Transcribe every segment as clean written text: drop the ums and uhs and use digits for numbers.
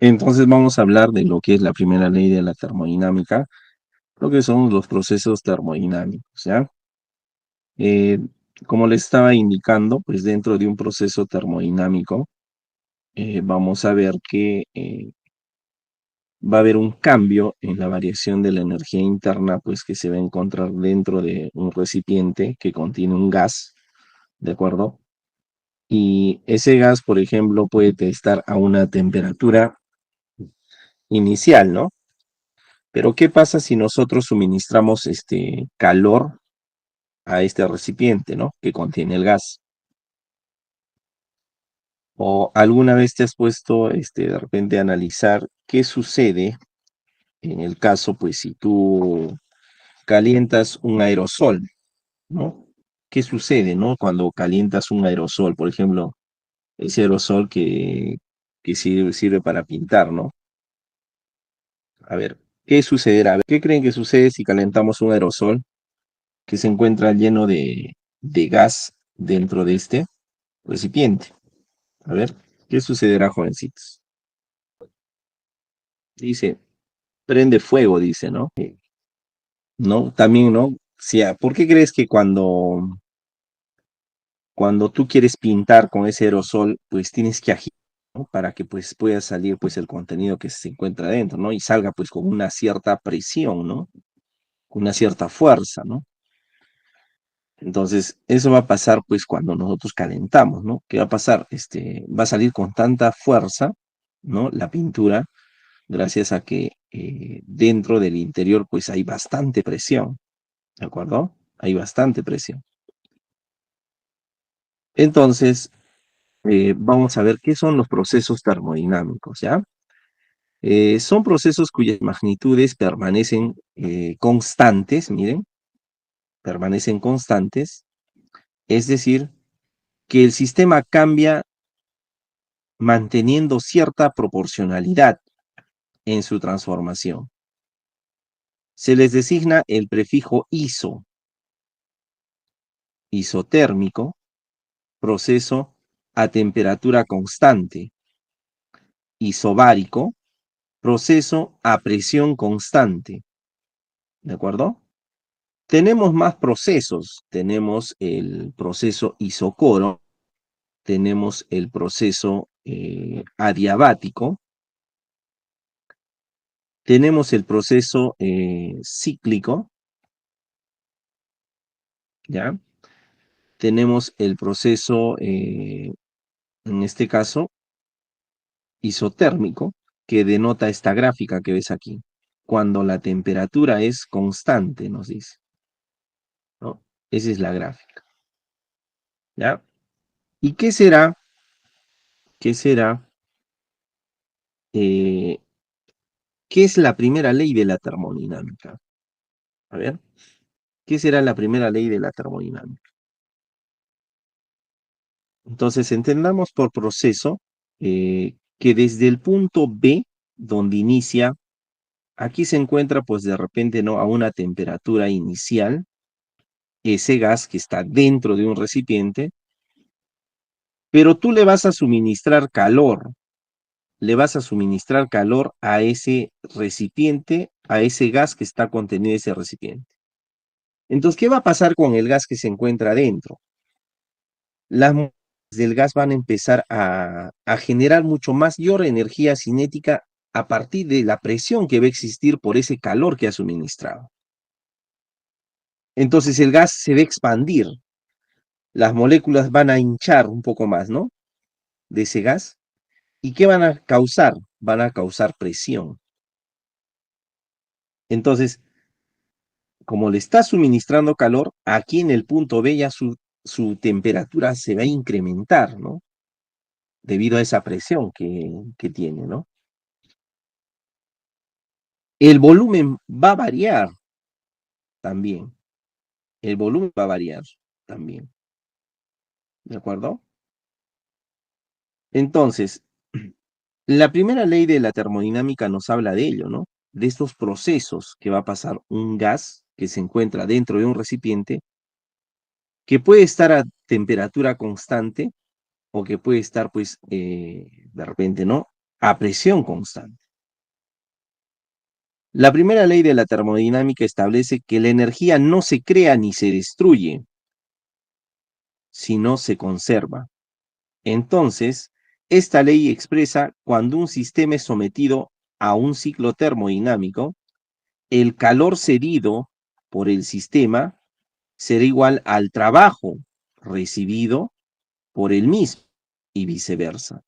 Entonces vamos a hablar de lo que es la primera ley de la termodinámica, lo que son los procesos termodinámicos, ¿ya? Eh, Como les estaba indicando, pues dentro de un proceso termodinámico, vamos a ver que va a haber un cambio en la variación de la energía interna, pues que se va a encontrar dentro de un recipiente que contiene un gas, ¿de acuerdo? Y ese gas, por ejemplo, puede estar a una temperatura inicial, ¿no? Pero ¿qué pasa si nosotros suministramos este calor a este recipiente, ¿no? Que contiene el gas? ¿O alguna vez te has puesto de repente a analizar qué sucede en el caso, pues, si tú calientas un aerosol, ¿no? ¿Qué sucede, no? Cuando calientas un aerosol, por ejemplo, ese aerosol que sirve para pintar, ¿no? A ver, ¿qué sucederá? A ver, ¿qué creen que sucede si calentamos un aerosol que se encuentra lleno de gas dentro de este recipiente? A ver, ¿qué sucederá, jovencitos? Dice, prende fuego, dice, ¿no? ¿No? También, ¿no? Si, ¿por qué crees que cuando tú quieres pintar con ese aerosol, pues tienes que agitar, ¿no? Para que pues pueda salir pues el contenido que se encuentra dentro, ¿no? Y salga pues con una cierta presión, ¿no? Con una cierta fuerza, ¿no? Entonces, eso va a pasar pues cuando nosotros calentamos, ¿no? ¿Qué va a pasar? Va a salir con tanta fuerza, ¿no? La pintura, gracias a que dentro del interior pues hay bastante presión, ¿de acuerdo? Hay bastante presión. Entonces, vamos a ver qué son los procesos termodinámicos, ¿ya? Son procesos cuyas magnitudes permanecen constantes, miren, permanecen constantes, es decir, que el sistema cambia manteniendo cierta proporcionalidad en su transformación. Se les designa el prefijo iso, isotérmico, proceso a temperatura constante, isobárico, proceso a presión constante, ¿de acuerdo? Tenemos más procesos, tenemos el proceso isocoro, tenemos el proceso adiabático, tenemos el proceso cíclico, ¿ya? Tenemos el proceso, en este caso, isotérmico, que denota esta gráfica que ves aquí. Cuando la temperatura es constante, nos dice, ¿no? Esa es la gráfica, ¿ya? ¿Y qué será? ¿Qué será? Eh, ¿Qué es la primera ley de la termodinámica? A ver, ¿qué será la primera ley de la termodinámica? Entonces, entendamos por proceso que desde el punto B, donde inicia, aquí se encuentra, pues de repente, ¿no? A una temperatura inicial, ese gas que está dentro de un recipiente, pero tú le vas a suministrar calor, le vas a suministrar calor a ese recipiente, a ese gas que está contenido en ese recipiente. Entonces, ¿qué va a pasar con el gas que se encuentra dentro? Las moléculas del gas van a empezar a generar mucho mayor energía cinética a partir de la presión que va a existir por ese calor que ha suministrado. Entonces el gas se va a expandir, las moléculas van a hinchar un poco más, ¿no? De ese gas. ¿Y qué van a causar? Van a causar presión. Entonces, como le está suministrando calor, aquí en el punto B ya su temperatura se va a incrementar, ¿no? Debido a esa presión que tiene, ¿no? El volumen va a variar también. El volumen va a variar también. ¿De acuerdo? Entonces, la primera ley de la termodinámica nos habla de ello, ¿no? De estos procesos que va a pasar un gas que se encuentra dentro de un recipiente, que puede estar a temperatura constante o que puede estar, pues, de repente, ¿no? a presión constante. La primera ley de la termodinámica establece que la energía no se crea ni se destruye, sino se conserva. Entonces, esta ley expresa cuando un sistema es sometido a un ciclo termodinámico, el calor cedido por el sistema será igual al trabajo recibido por el mismo y viceversa.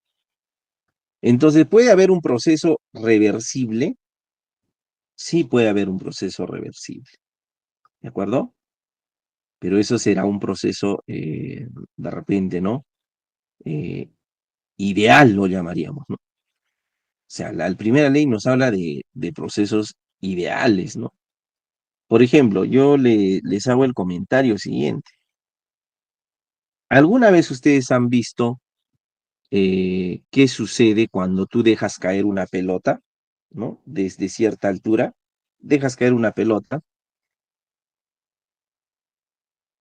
Entonces, ¿puede haber un proceso reversible? Sí puede haber un proceso reversible, ¿de acuerdo? Pero eso será un proceso, de repente, ¿no? Eh, ideal lo llamaríamos, ¿no? O sea, la primera ley nos habla de procesos ideales, ¿no? Por ejemplo, yo les hago el comentario siguiente. ¿Alguna vez ustedes han visto qué sucede cuando tú dejas caer una pelota, ¿no? Desde cierta altura, dejas caer una pelota.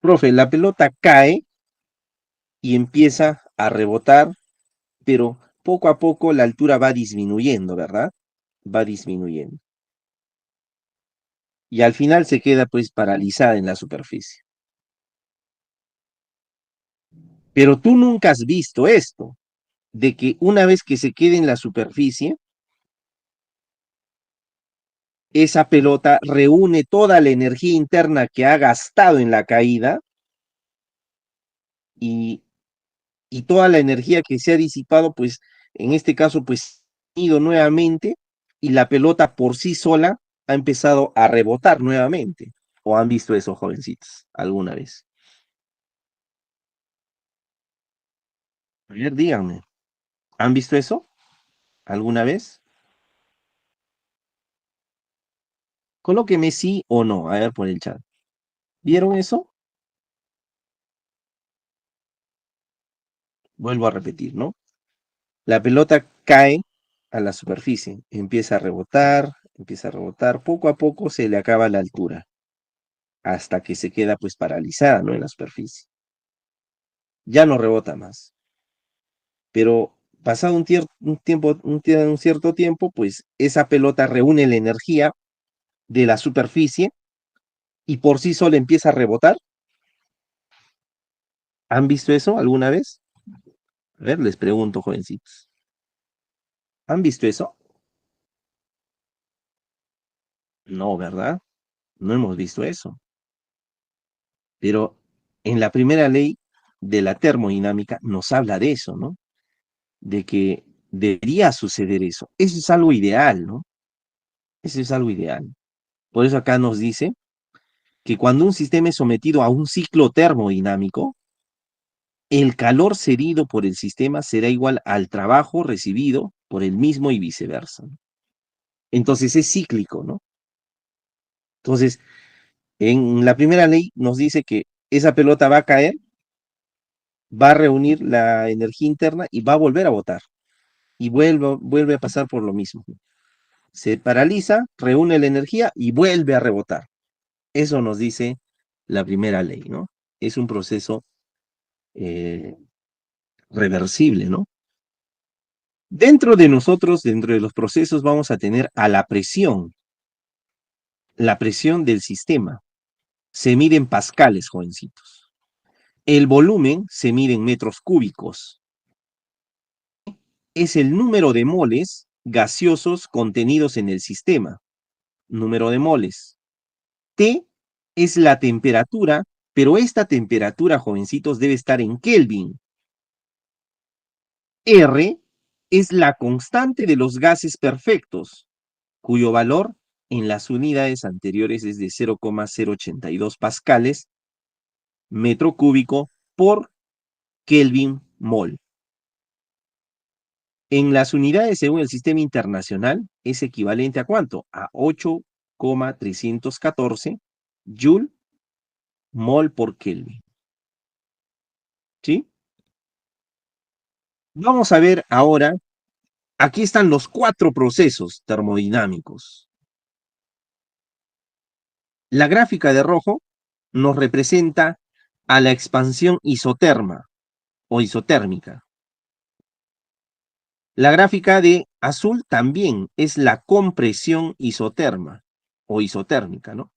Profe, la pelota cae y empieza a rebotar, pero poco a poco la altura va disminuyendo, ¿verdad? Va disminuyendo. Y al final se queda pues paralizada en la superficie. Pero tú nunca has visto esto, de que una vez que se quede en la superficie, esa pelota reúne toda la energía interna que ha gastado en la caída y, y toda la energía que se ha disipado, pues en este caso, pues ha ido nuevamente y la pelota por sí sola ha empezado a rebotar nuevamente. ¿O han visto eso, jovencitos, alguna vez? A ver, díganme, ¿han visto eso alguna vez? Colóqueme sí o no, a ver por el chat. ¿Vieron eso? Vuelvo a repetir, ¿no? La pelota cae a la superficie, empieza a rebotar, poco a poco se le acaba la altura, hasta que se queda pues paralizada, ¿no? En la superficie. Ya no rebota más. Pero pasado un cierto tiempo, pues esa pelota reúne la energía de la superficie y por sí sola empieza a rebotar. ¿Han visto eso alguna vez? A ver, les pregunto, jovencitos. ¿Han visto eso? No, ¿verdad? No hemos visto eso. Pero en la primera ley de la termodinámica nos habla de eso, ¿no? De que debería suceder eso. Eso es algo ideal, ¿no? Eso es algo ideal. Por eso acá nos dice que cuando un sistema es sometido a un ciclo termodinámico, el calor cedido por el sistema será igual al trabajo recibido por el mismo y viceversa. Entonces es cíclico, ¿no? Entonces, en la primera ley nos dice que esa pelota va a caer, va a reunir la energía interna y va a volver a botar. Y vuelve a pasar por lo mismo. Se paraliza, reúne la energía y vuelve a rebotar. Eso nos dice la primera ley, ¿no? Es un proceso eh, reversible, ¿no? Dentro de nosotros, dentro de los procesos, vamos a tener a la presión del sistema. Se mide en pascales, jovencitos. El volumen se mide en metros cúbicos. Es el número de moles gaseosos contenidos en el sistema. Número de moles. T es la temperatura, pero esta temperatura, jovencitos, debe estar en Kelvin. R es la constante de los gases perfectos, cuyo valor en las unidades anteriores es de 0,082 pascales metro cúbico por Kelvin mol. En las unidades según el sistema internacional es equivalente a ¿cuánto? A 8,314 joule mol por Kelvin. ¿Sí? Vamos a ver ahora, aquí están los 4 procesos termodinámicos. La gráfica de rojo nos representa a la expansión isoterma o isotérmica. La gráfica de azul también es la compresión isoterma o isotérmica, ¿no?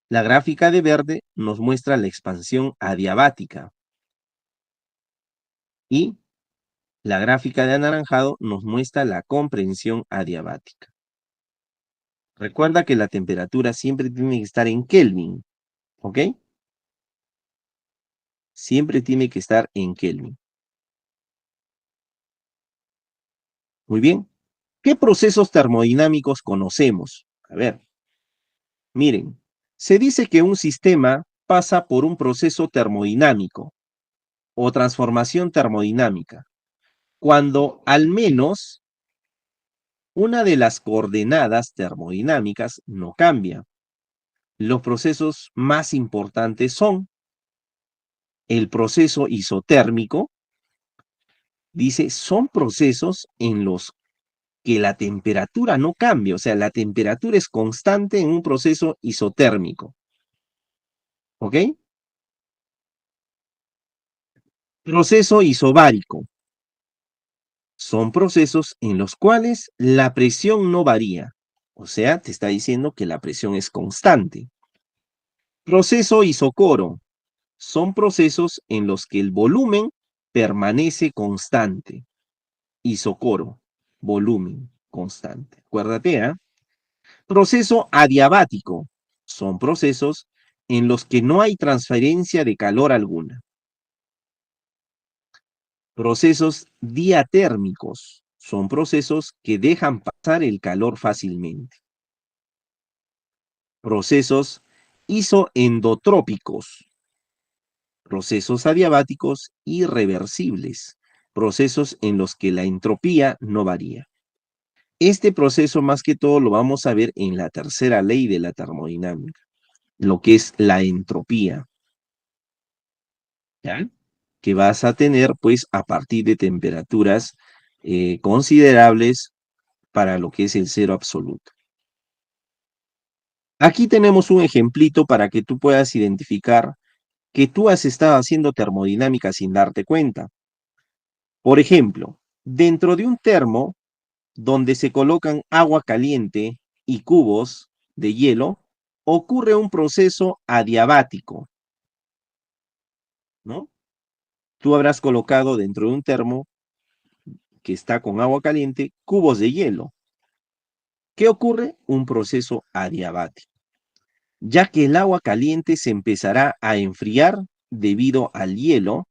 La gráfica de verde nos muestra la expansión adiabática y la gráfica de anaranjado nos muestra la comprensión adiabática. Recuerda que la temperatura siempre tiene que estar en Kelvin, ¿ok? Siempre tiene que estar en Kelvin. Muy bien. ¿Qué procesos termodinámicos conocemos? A ver, miren, se dice que un sistema pasa por un proceso termodinámico o transformación termodinámica cuando al menos una de las coordenadas termodinámicas no cambia. Los procesos más importantes son el proceso isotérmico, dice, son procesos en los que la temperatura no cambia, o sea, la temperatura es constante en un proceso isotérmico, ¿ok? Proceso isobárico. Son procesos en los cuales la presión no varía, o sea, te está diciendo que la presión es constante. Proceso isocoro. Son procesos en los que el volumen permanece constante. Isocoro, volumen constante. Acuérdate, ¿eh? Proceso adiabático. Son procesos en los que no hay transferencia de calor alguna. Procesos diatérmicos. Son procesos que dejan pasar el calor fácilmente. Procesos isoendotrópicos. Procesos adiabáticos irreversibles. Procesos en los que la entropía no varía. Este proceso más que todo lo vamos a ver en la tercera ley de la termodinámica, lo que es la entropía, ¿ya? Que vas a tener pues a partir de temperaturas considerables para lo que es el cero absoluto. Aquí tenemos un ejemplito para que tú puedas identificar que tú has estado haciendo termodinámica sin darte cuenta. Por ejemplo, dentro de un termo donde se colocan agua caliente y cubos de hielo, ocurre un proceso adiabático, ¿no? Tú habrás colocado dentro de un termo que está con agua caliente cubos de hielo. ¿Qué ocurre? Un proceso adiabático, ya que el agua caliente se empezará a enfriar debido al hielo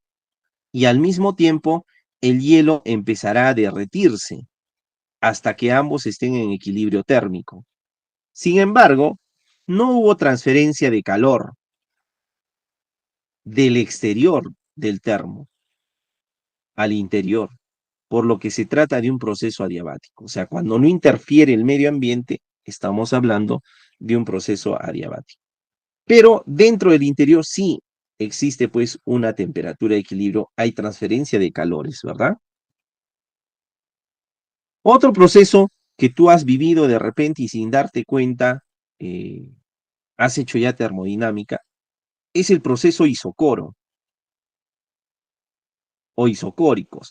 y al mismo tiempo el hielo empezará a derretirse hasta que ambos estén en equilibrio térmico. Sin embargo, no hubo transferencia de calor del exterior del termo al interior, por lo que se trata de un proceso adiabático. O sea, cuando no interfiere el medio ambiente, estamos hablando de un proceso adiabático. Pero dentro del interior sí existe pues una temperatura de equilibrio, hay transferencia de calores, ¿verdad? Otro proceso que tú has vivido de repente y sin darte cuenta, eh, has hecho ya termodinámica, es el proceso isocoro o isocóricos.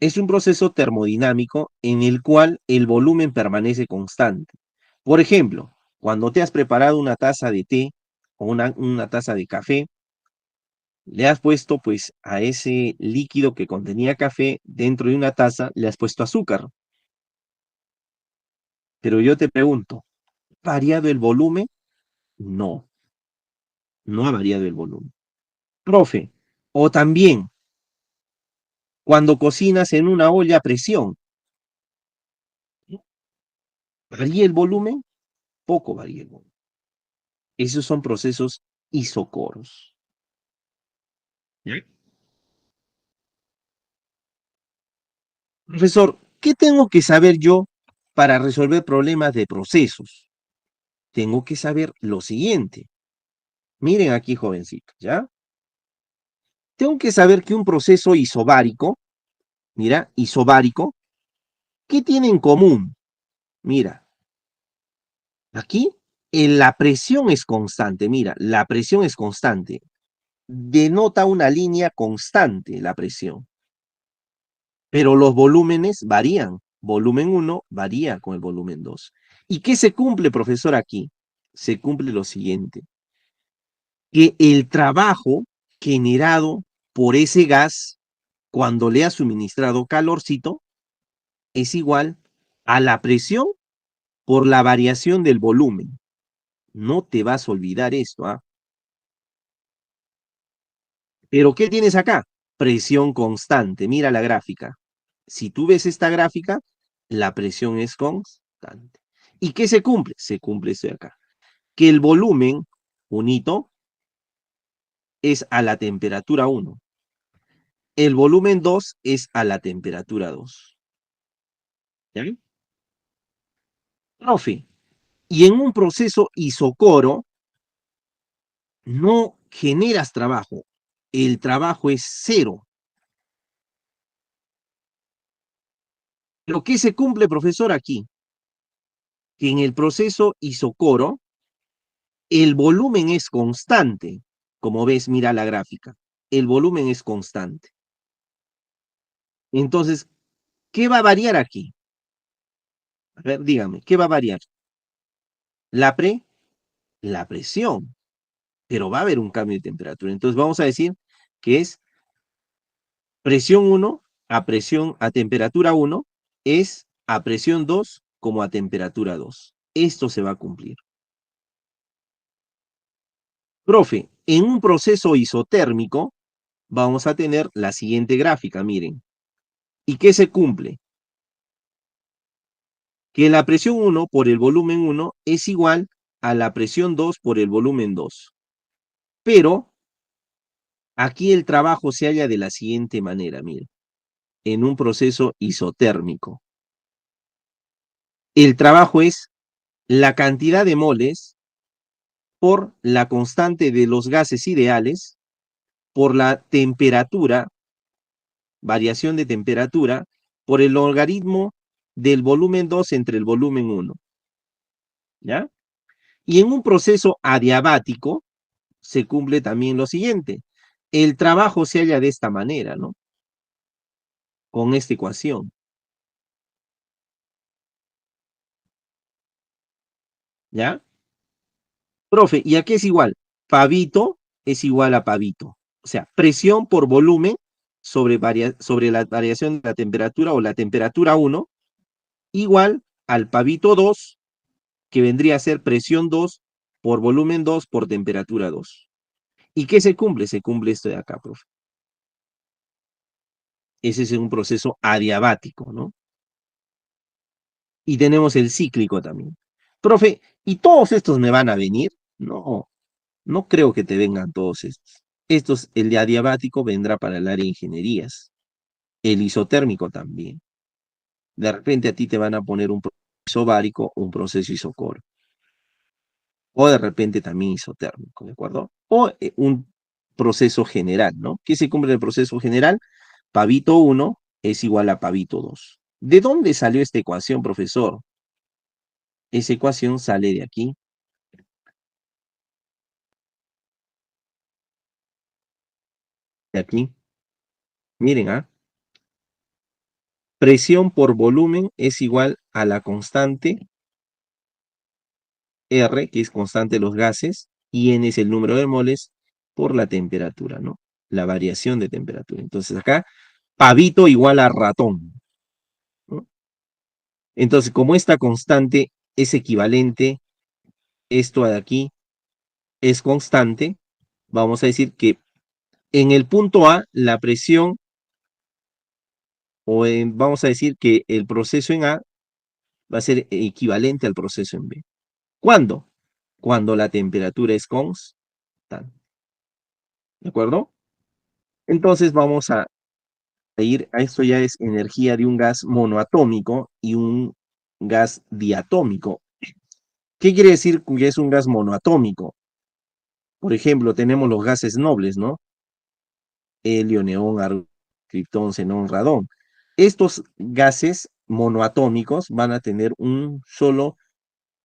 Es un proceso termodinámico en el cual el volumen permanece constante. Por ejemplo, cuando te has preparado una taza de té o una taza de café, le has puesto pues a ese líquido que contenía café dentro de una taza, le has puesto azúcar. Pero yo te pregunto, ¿ha variado el volumen? No, no ha variado el volumen. Profe, o también cuando cocinas en una olla a presión, ¿varía el volumen? Poco varía el volumen. Esos son procesos isocoros. ¿Ya? Profesor, ¿qué tengo que saber yo para resolver problemas de procesos? Tengo que saber lo siguiente. Miren aquí, jovencitos, ¿ya? Tengo que saber que un proceso isobárico, mira, isobárico, ¿qué tiene en común? Mira, aquí la presión es constante, mira, la presión es constante. Denota una línea constante la presión. pero los volúmenes varían. Volumen 1 varía con el volumen 2. ¿Y qué se cumple, profesor, aquí? Se cumple lo siguiente, que el trabajo generado por ese gas cuando le ha suministrado calorcito es igual a la presión por la variación del volumen. No te vas a olvidar esto, ¿ah? Pero ¿qué tienes acá? Presión constante. Mira la gráfica. Si tú ves esta gráfica, la presión es constante. ¿Y qué se cumple? Se cumple esto de acá. Que el volumen unito es a la temperatura 1. El volumen 2 es a la temperatura 2. ¿Ya ven? Profe, y en un proceso isocoro no generas trabajo. El trabajo es cero. ¿Pero qué se cumple, profesor, aquí? Que en el proceso isocoro el volumen es constante. Como ves, mira la gráfica. El volumen es constante. Entonces, ¿qué va a variar aquí? A ver, dígame, ¿qué va a variar? La la presión, pero va a haber un cambio de temperatura. Entonces, vamos a decir que es presión 1 a temperatura 1 es a presión 2 como a temperatura 2. Esto se va a cumplir. Profe, en un proceso isotérmico vamos a tener la siguiente gráfica, miren. ¿Y qué se cumple? Que la presión 1 por el volumen 1 es igual a la presión 2 por el volumen 2. Pero aquí el trabajo se halla de la siguiente manera, miren, en un proceso isotérmico. El trabajo es la cantidad de moles por la constante de los gases ideales, por la temperatura, variación de temperatura, por el logaritmo del volumen 2 entre el volumen 1. ¿Ya? Y en un proceso adiabático se cumple también lo siguiente. El trabajo se halla de esta manera, ¿no? Con esta ecuación. ¿Ya? Profe, ¿y aquí es igual? Pavito es igual a pavito. O sea, presión por volumen sobre la variación de la temperatura o la temperatura 1 igual al pavito 2 que vendría a ser presión 2 por volumen 2 por temperatura 2. ¿Y qué se cumple? Se cumple esto de acá, profe. Ese es un proceso adiabático, ¿no? Y tenemos el cíclico también. Profe, ¿y todos estos me van a venir? No, no creo que te vengan todos estos. El de adiabático vendrá para el área de ingenierías. El isotérmico también. De repente a ti te van a poner un proceso isobárico o un proceso isocoro. O de repente también isotérmico, ¿de acuerdo? O un proceso general, ¿no? ¿Qué se cumple en el proceso general? Pavito 1 es igual a pavito 2. ¿De dónde salió esta ecuación, profesor? Esa ecuación sale de aquí, de aquí. Miren, ¿ah? Presión por volumen es igual a la constante R, que es constante de los gases, y N es el número de moles por la temperatura, ¿no? La variación de temperatura. Entonces acá, pavito igual a ratón, ¿no? Entonces, como esta constante es equivalente, esto de aquí es constante, vamos a decir que en el punto A, la presión, vamos a decir que el proceso en A va a ser equivalente al proceso en B. ¿Cuándo? Cuando la temperatura es constante. ¿De acuerdo? Entonces vamos a ir, a esto ya es energía de un gas monoatómico y un gas diatómico. ¿Qué quiere decir que es un gas monoatómico? Por ejemplo, tenemos los gases nobles, ¿no? Helio, neón, argón, criptón, xenón, radón. Estos gases monoatómicos van a tener un solo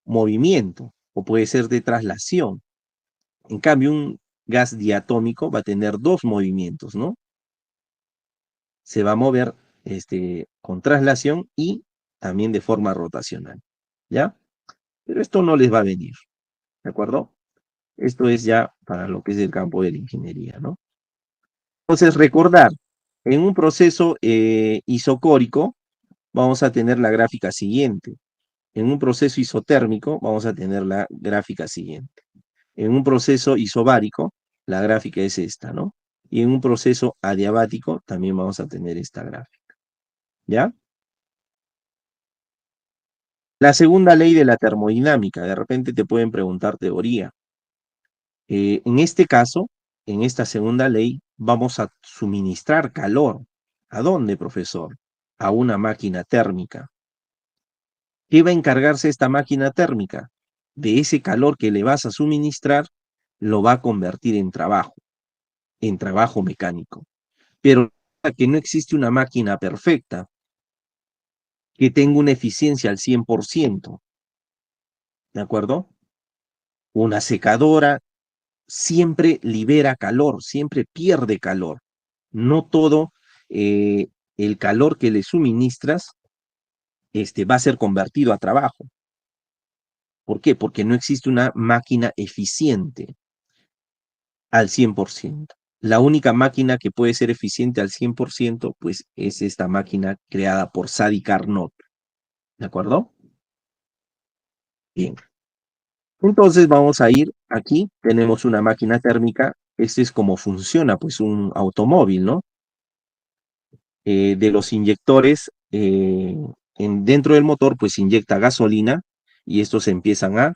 movimiento o puede ser de traslación. En cambio, un gas diatómico va a tener dos movimientos, ¿no? Se va a mover con traslación y también de forma rotacional, ¿ya? Pero esto no les va a venir, ¿de acuerdo? Esto es ya para lo que es el campo de la ingeniería, ¿no? Entonces, recordar, en un proceso isocórico vamos a tener la gráfica siguiente. En un proceso isotérmico vamos a tener la gráfica siguiente. En un proceso isobárico, la gráfica es esta, ¿no? Y en un proceso adiabático también vamos a tener esta gráfica, ¿ya? La segunda ley de la termodinámica, de repente te pueden preguntar teoría. En este caso, en esta segunda ley, vamos a suministrar calor. ¿A dónde, profesor? A una máquina térmica. ¿Qué va a encargarse esta máquina térmica? De ese calor que le vas a suministrar, lo va a convertir en trabajo mecánico. Pero que no existe una máquina perfecta que tenga una eficiencia al 100%, ¿de acuerdo? Una secadora siempre libera calor, siempre pierde calor. No todo eh, el calor que le suministras va a ser convertido a trabajo. ¿Por qué? Porque no existe una máquina eficiente al 100%. La única máquina que puede ser eficiente al 100%, pues es esta máquina creada por Sadi Carnot. ¿De acuerdo? Bien. Entonces vamos a ir aquí, tenemos una máquina térmica, este es como funciona pues un automóvil, ¿no? De los inyectores dentro del motor pues inyecta gasolina y estos empiezan a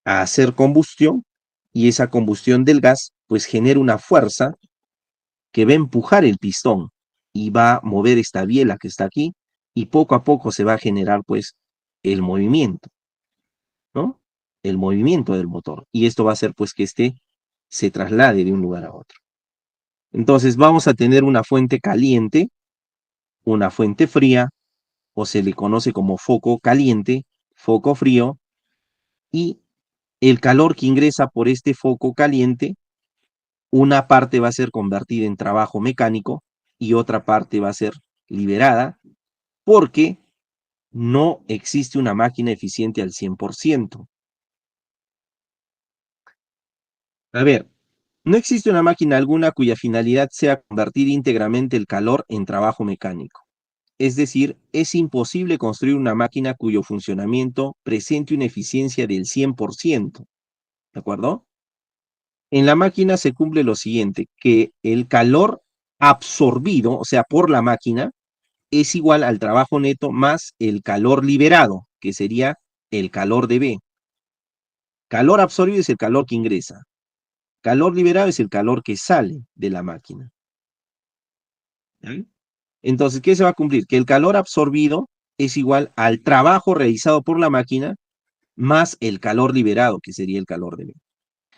hacer combustión y esa combustión del gas pues genera una fuerza que va a empujar el pistón y va a mover esta biela que está aquí y poco a poco se va a generar pues el movimiento, ¿no? El movimiento del motor y esto va a hacer pues que se traslade de un lugar a otro. Entonces vamos a tener una fuente caliente, una fuente fría, o se le conoce como foco caliente, foco frío, y el calor que ingresa por este foco caliente, una parte va a ser convertida en trabajo mecánico y otra parte va a ser liberada porque no existe una máquina eficiente al 100%. A ver, no existe una máquina alguna cuya finalidad sea convertir íntegramente el calor en trabajo mecánico. Es decir, es imposible construir una máquina cuyo funcionamiento presente una eficiencia del 100%. ¿De acuerdo? En la máquina se cumple lo siguiente, que el calor absorbido, o sea, por la máquina, es igual al trabajo neto más el calor liberado, que sería el calor de B. Calor absorbido es el calor que ingresa. Calor liberado es el calor que sale de la máquina. ¿Sí? Entonces, ¿qué se va a cumplir? Que el calor absorbido es igual al trabajo realizado por la máquina más el calor liberado, que sería el calor de B.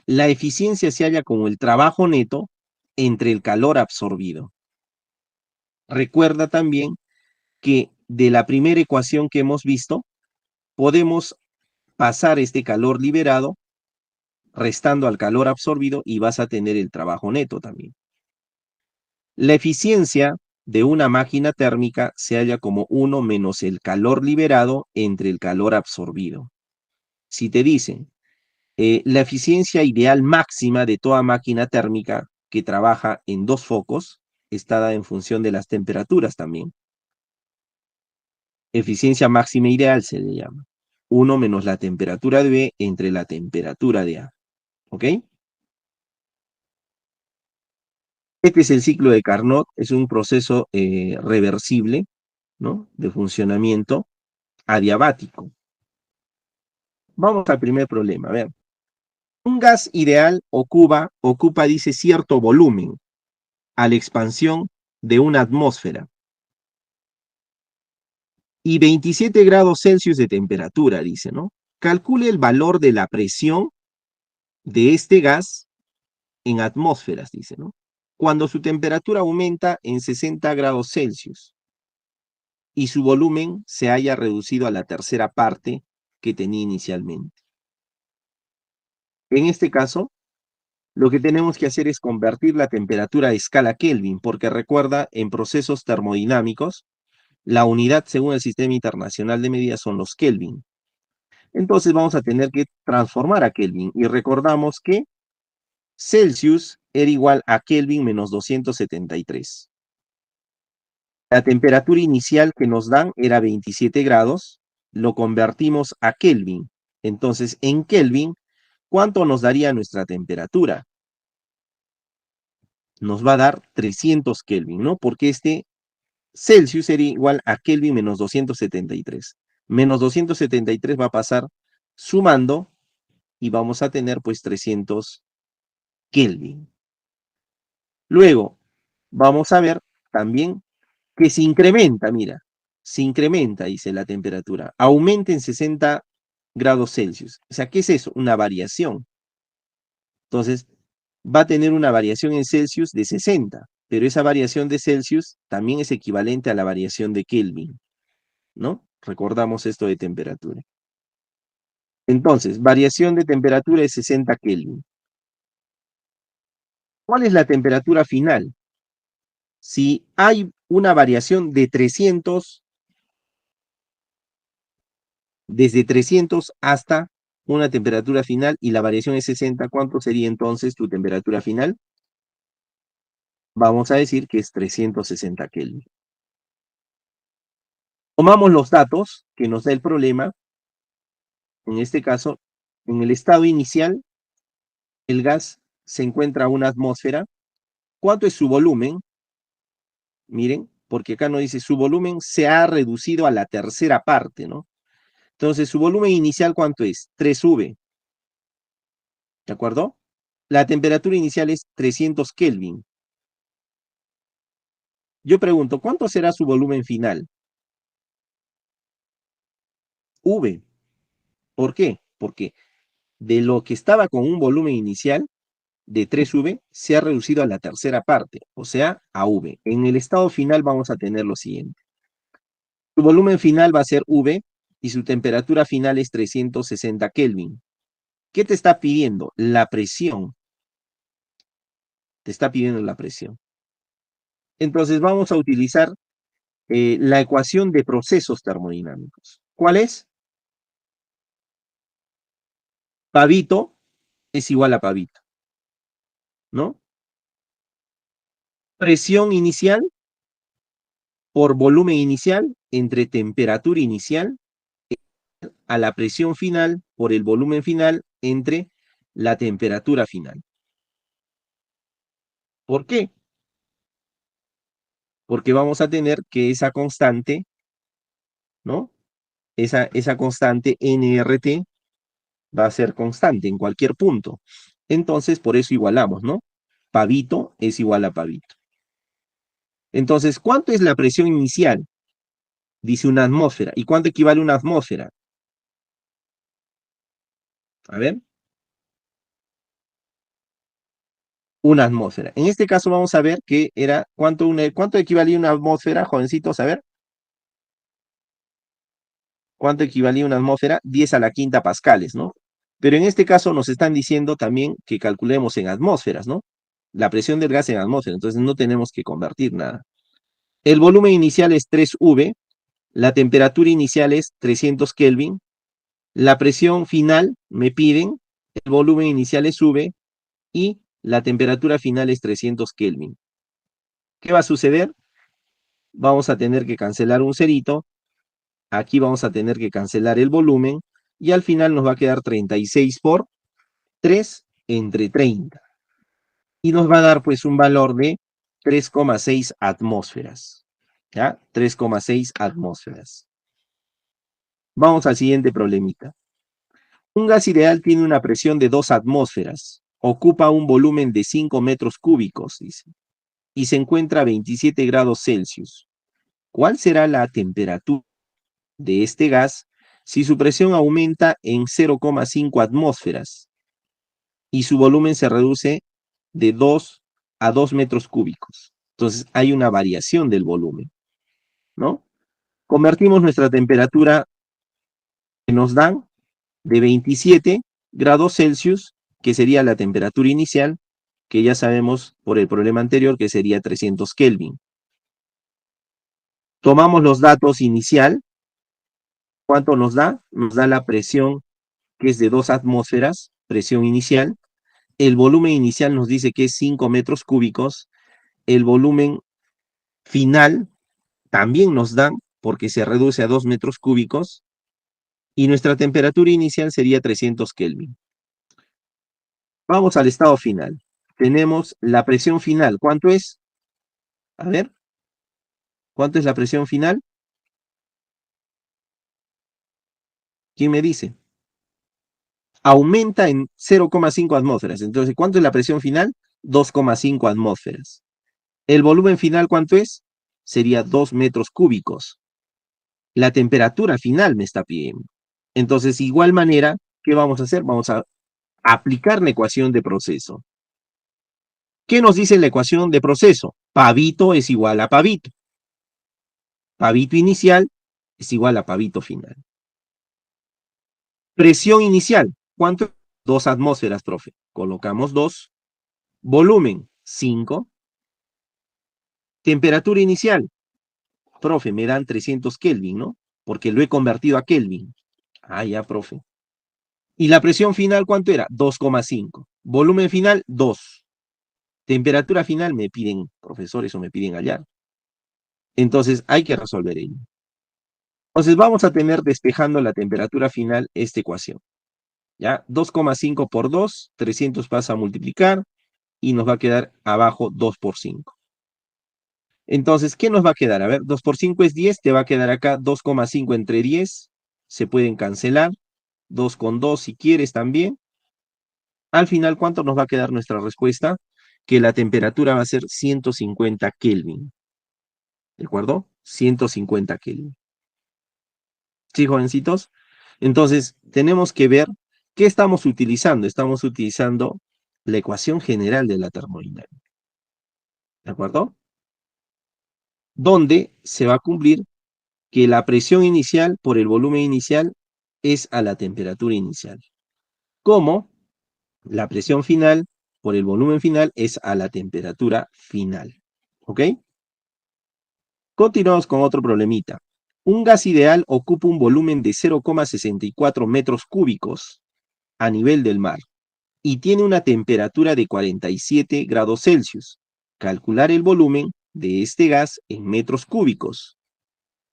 La eficiencia se halla como el trabajo neto entre el calor absorbido. Recuerda también que de la primera ecuación que hemos visto, podemos pasar este calor liberado restando al calor absorbido y vas a tener el trabajo neto también. La eficiencia de una máquina térmica se halla como 1 menos el calor liberado entre el calor absorbido. Si te dicen, la eficiencia ideal máxima de toda máquina térmica que trabaja en dos focos está dada en función de las temperaturas también. Eficiencia máxima ideal se le llama. 1 menos la temperatura de B entre la temperatura de A. ¿Ok? Este es el ciclo de Carnot, es un proceso reversible, ¿no? De funcionamiento adiabático. Vamos al primer problema, a ver. Un gas ideal ocupa, dice, cierto volumen a la expansión de una atmósfera y 27 grados Celsius de temperatura, dice, ¿no? Calcule el valor de la presión de este gas en atmósferas, dice, ¿no? Cuando su temperatura aumenta en 60 grados Celsius y su volumen se haya reducido a la tercera parte que tenía inicialmente. En este caso, lo que tenemos que hacer es convertir la temperatura a escala Kelvin, porque recuerda, en procesos termodinámicos, la unidad según el Sistema Internacional de Medidas son los Kelvin. Entonces vamos a tener que transformar a Kelvin, y recordamos que Celsius era igual a Kelvin menos 273. La temperatura inicial que nos dan era 27 grados, lo convertimos a Kelvin. Entonces, en Kelvin, ¿cuánto nos daría nuestra temperatura? Nos va a dar 300 Kelvin, ¿no? Porque este Celsius sería igual a Kelvin menos 273. Menos 273 va a pasar sumando y vamos a tener pues 300 Kelvin. Luego, vamos a ver también que se incrementa, mira, se incrementa, dice la temperatura, aumenta en 60 grados Celsius. O sea, ¿qué es eso? Una variación. Entonces, va a tener una variación en Celsius de 60, pero esa variación de Celsius también es equivalente a la variación de Kelvin, ¿no? Recordamos esto de temperatura. Entonces, variación de temperatura es 60 Kelvin. ¿Cuál es la temperatura final? Si hay una variación de 300, desde 300 hasta una temperatura final y la variación es 60, ¿cuánto sería entonces tu temperatura final? Vamos a decir que es 360 Kelvin. Tomamos los datos que nos da el problema. En este caso, en el estado inicial, el gas se encuentra a una atmósfera. ¿Cuánto es su volumen? Miren, porque acá no dice su volumen se ha reducido a la tercera parte, ¿no? Entonces, su volumen inicial, ¿cuánto es? 3V, ¿de acuerdo? La temperatura inicial es 300 Kelvin. Yo pregunto, ¿cuánto será su volumen final? V. ¿Por qué? Porque de lo que estaba con un volumen inicial de 3V se ha reducido a la tercera parte, o sea, a V. En el estado final vamos a tener lo siguiente. Su volumen final va a ser V y su temperatura final es 360 Kelvin. ¿Qué te está pidiendo? La presión. Te está pidiendo la presión. Entonces vamos a utilizar la ecuación de procesos termodinámicos. ¿Cuál es? Pavito es igual a pavito, ¿no? Presión inicial por volumen inicial entre temperatura inicial a la presión final por el volumen final entre la temperatura final. ¿Por qué? Porque vamos a tener que esa constante, ¿no? Esa constante nRT va a ser constante en cualquier punto. Entonces, por eso igualamos, ¿no? Pavito es igual a pavito. Entonces, ¿cuánto es la presión inicial? Dice una atmósfera. ¿Y cuánto equivale a una atmósfera? A ver. Una atmósfera. En este caso vamos a ver que era, ¿cuánto equivalía una atmósfera, jovencitos? A ver. ¿Cuánto equivalía una atmósfera? 10 a la quinta pascales, ¿no? Pero en este caso nos están diciendo también que calculemos en atmósferas, ¿no? La presión del gas en atmósfera, entonces no tenemos que convertir nada. El volumen inicial es 3V, la temperatura inicial es 300 Kelvin, la presión final me piden, el volumen inicial es V y la temperatura final es 300 Kelvin. ¿Qué va a suceder? Vamos a tener que cancelar un cerito, aquí vamos a tener que cancelar el volumen y al final nos va a quedar 36 por 3 entre 30. Y nos va a dar pues un valor de 3,6 atmósferas. ¿Ya? 3,6 atmósferas. Vamos al siguiente problemita. Un gas ideal tiene una presión de 2 atmósferas. Ocupa un volumen de 5 metros cúbicos, dice. Y se encuentra a 27 grados Celsius. ¿Cuál será la temperatura de este gas si su presión aumenta en 0,5 atmósferas y su volumen se reduce de 2 a 2 metros cúbicos? Entonces hay una variación del volumen, ¿no? Convertimos nuestra temperatura que nos dan de 27 grados Celsius, que sería la temperatura inicial, que ya sabemos por el problema anterior que sería 300 Kelvin. Tomamos los datos inicial. ¿Cuánto nos da? Nos da la presión que es de 2 atmósferas, presión inicial. El volumen inicial nos dice que es 5 metros cúbicos. El volumen final también nos da, porque se reduce a 2 metros cúbicos. Y nuestra temperatura inicial sería 300 Kelvin. Vamos al estado final. Tenemos la presión final. ¿Cuánto es? A ver, ¿cuánto es la presión final? ¿Quién me dice? Aumenta en 0,5 atmósferas. Entonces, ¿cuánto es la presión final? 2,5 atmósferas. ¿El volumen final cuánto es? Sería 2 metros cúbicos. La temperatura final me está pidiendo. Entonces, igual manera, ¿qué vamos a hacer? Vamos a aplicar la ecuación de proceso. ¿Qué nos dice la ecuación de proceso? Pavito es igual a pavito. Pavito inicial es igual a pavito final. Presión inicial, ¿cuánto? 2 atmósferas, profe. Colocamos 2. Volumen, 5. Temperatura inicial, profe, me dan 300 Kelvin, ¿no? Porque lo he convertido a Kelvin. Ah, ya, profe. ¿Y la presión final cuánto era? 2,5. Volumen final, 2. Temperatura final me piden, profesores, o me piden hallar. Entonces hay que resolver ello. Entonces vamos a tener despejando la temperatura final esta ecuación. ¿Ya? 2,5 por 2, 300 pasa a multiplicar y nos va a quedar abajo 2 por 5. Entonces, ¿qué nos va a quedar? A ver, 2 por 5 es 10, te va a quedar acá 2,5 entre 10, se pueden cancelar, 2 con 2 si quieres también. Al final, ¿cuánto nos va a quedar nuestra respuesta? Que la temperatura va a ser 150 Kelvin. ¿De acuerdo? 150 Kelvin. ¿Sí, jovencitos? Entonces, tenemos que ver qué estamos utilizando. Estamos utilizando la ecuación general de la termodinámica. ¿De acuerdo? Donde se va a cumplir que la presión inicial por el volumen inicial es a la temperatura inicial. Como la presión final por el volumen final es a la temperatura final. ¿Ok? Continuamos con otro problemita. Un gas ideal ocupa un volumen de 0,64 metros cúbicos a nivel del mar y tiene una temperatura de 47 grados Celsius. Calcular el volumen de este gas en metros cúbicos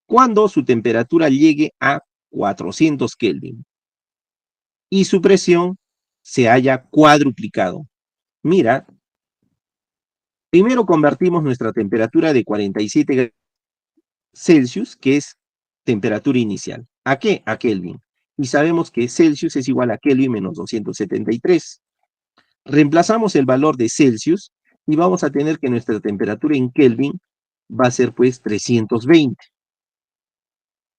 cuando su temperatura llegue a 400 Kelvin y su presión se haya cuadruplicado. Mira, primero convertimos nuestra temperatura de 47 grados Celsius, que es temperatura inicial. ¿A qué? A Kelvin. Y sabemos que Celsius es igual a Kelvin menos 273. Reemplazamos el valor de Celsius y vamos a tener que nuestra temperatura en Kelvin va a ser pues 320.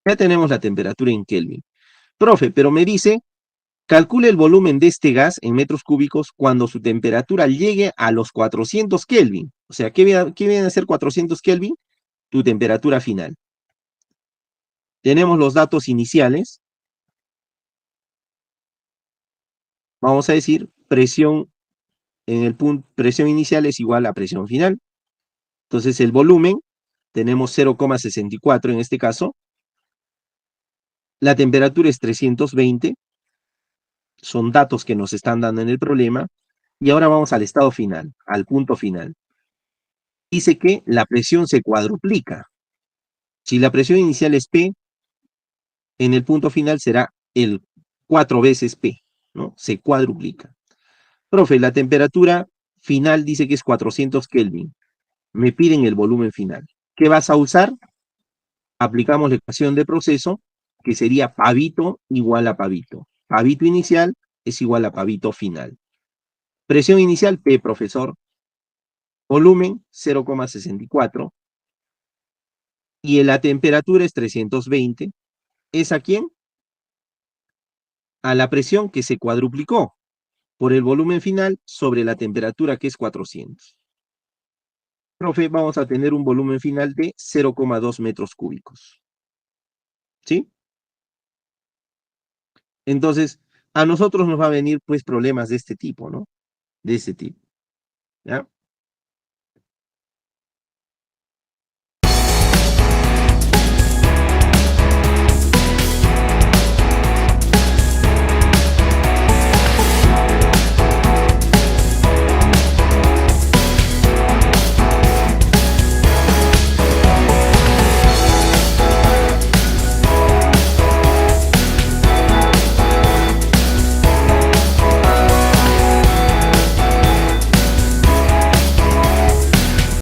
Ya tenemos la temperatura en Kelvin. Profe, pero me dice, calcule el volumen de este gas en metros cúbicos cuando su temperatura llegue a los 400 Kelvin. O sea, ¿qué viene a ser 400 Kelvin? Tu temperatura final. Tenemos los datos iniciales. Vamos a decir, presión en el punto, presión inicial es igual a presión final. Entonces el volumen, tenemos 0,64 en este caso. La temperatura es 320. Son datos que nos están dando en el problema. Y ahora vamos al estado final, al punto final. Dice que la presión se cuadruplica. Si la presión inicial es P, en el punto final será el 4 veces P, ¿no? Se cuadruplica. Profe, la temperatura final dice que es 400 Kelvin. Me piden el volumen final. ¿Qué vas a usar? Aplicamos la ecuación de proceso, que sería pavito igual a pavito. Pavito inicial es igual a pavito final. Presión inicial, P, profesor. Volumen, 0,64. Y la temperatura es 320. ¿Es a quién? A la presión que se cuadruplicó por el volumen final sobre la temperatura que es 400. Profe, vamos a tener un volumen final de 0,2 metros cúbicos. ¿Sí? Entonces, a nosotros nos va a venir pues problemas de este tipo, ¿no? De este tipo. ¿ya?